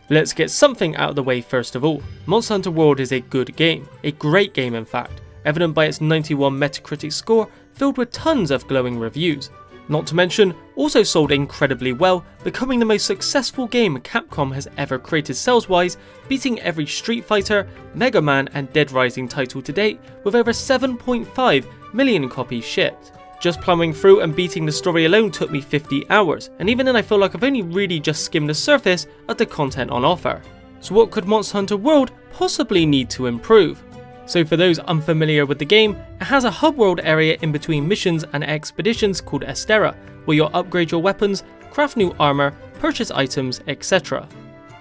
Let's get something out of the way first of all. Monster Hunter World is a good game, a great game in fact, evident by its 91 Metacritic score filled with tons of glowing reviews. Not to mention, also sold incredibly well, becoming the most successful game Capcom has ever created sales-wise, beating every Street Fighter, Mega Man and Dead Rising title to date with over 7.5 million copies shipped. Just plowing through and beating the story alone took me 50 hours, and even then I feel like I've only really just skimmed the surface of the content on offer. So what could Monster Hunter World possibly need to improve? So for those unfamiliar with the game, it has a hub world area in between missions and expeditions called Estera, where you'll upgrade your weapons, craft new armor, purchase items, etc.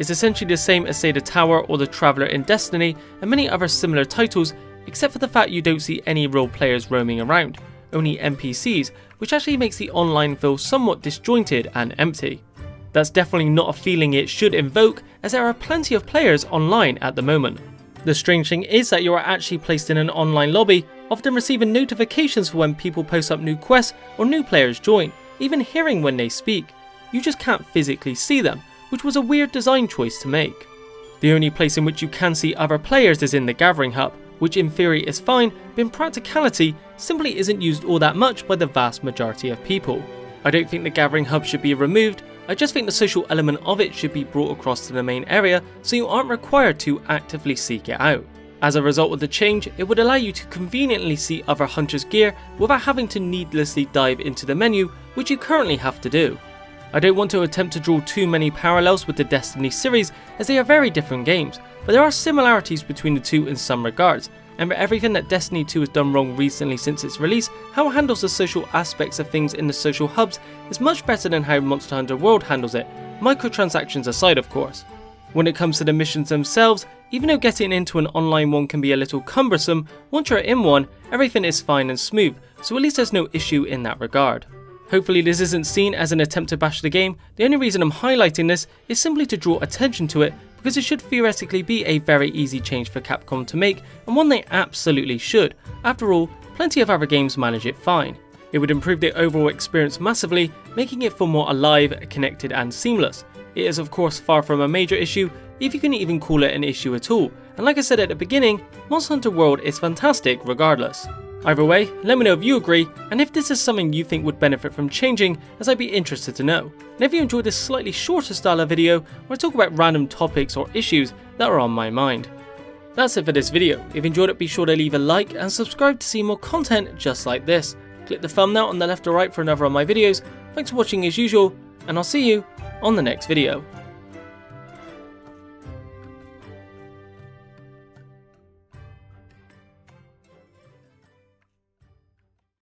It's essentially the same as say the Tower or the Traveler in Destiny and many other similar titles, except for the fact you don't see any real players roaming around, only NPCs, which actually makes the online feel somewhat disjointed and empty. That's definitely not a feeling it should invoke, as there are plenty of players online at the moment. The strange thing is that you are actually placed in an online lobby, often receiving notifications for when people post up new quests or new players join, even hearing when they speak. You just can't physically see them, which was a weird design choice to make. The only place in which you can see other players is in the Gathering Hub, which in theory is fine, but in practicality simply isn't used all that much by the vast majority of people. I don't think the Gathering Hub should be removed, I just think the social element of it should be brought across to the main area so you aren't required to actively seek it out. As a result of the change, it would allow you to conveniently see other hunters' gear without having to needlessly dive into the menu, which you currently have to do. I don't want to attempt to draw too many parallels with the Destiny series as they are very different games, but there are similarities between the two in some regards, and for everything that Destiny 2 has done wrong recently since its release, how it handles the social aspects of things in the social hubs is much better than how Monster Hunter World handles it, microtransactions aside of course. When it comes to the missions themselves, even though getting into an online one can be a little cumbersome, once you're in one, everything is fine and smooth, so at least there's no issue in that regard. Hopefully this isn't seen as an attempt to bash the game, the only reason I'm highlighting this is simply to draw attention to it, because it should theoretically be a very easy change for Capcom to make, and one they absolutely should. After all, plenty of other games manage it fine. It would improve the overall experience massively, making it feel more alive, connected and seamless. It is of course far from a major issue, if you can even call it an issue at all, and like I said at the beginning, Monster Hunter World is fantastic regardless. Either way, let me know if you agree, and if this is something you think would benefit from changing, as I'd be interested to know. And if you enjoyed this slightly shorter style of video, where I talk about random topics or issues that are on my mind. That's it for this video. If you enjoyed it, be sure to leave a like and subscribe to see more content just like this. Click the thumbnail on the left or right for another of my videos. Thanks for watching as usual, and I'll see you on the next video.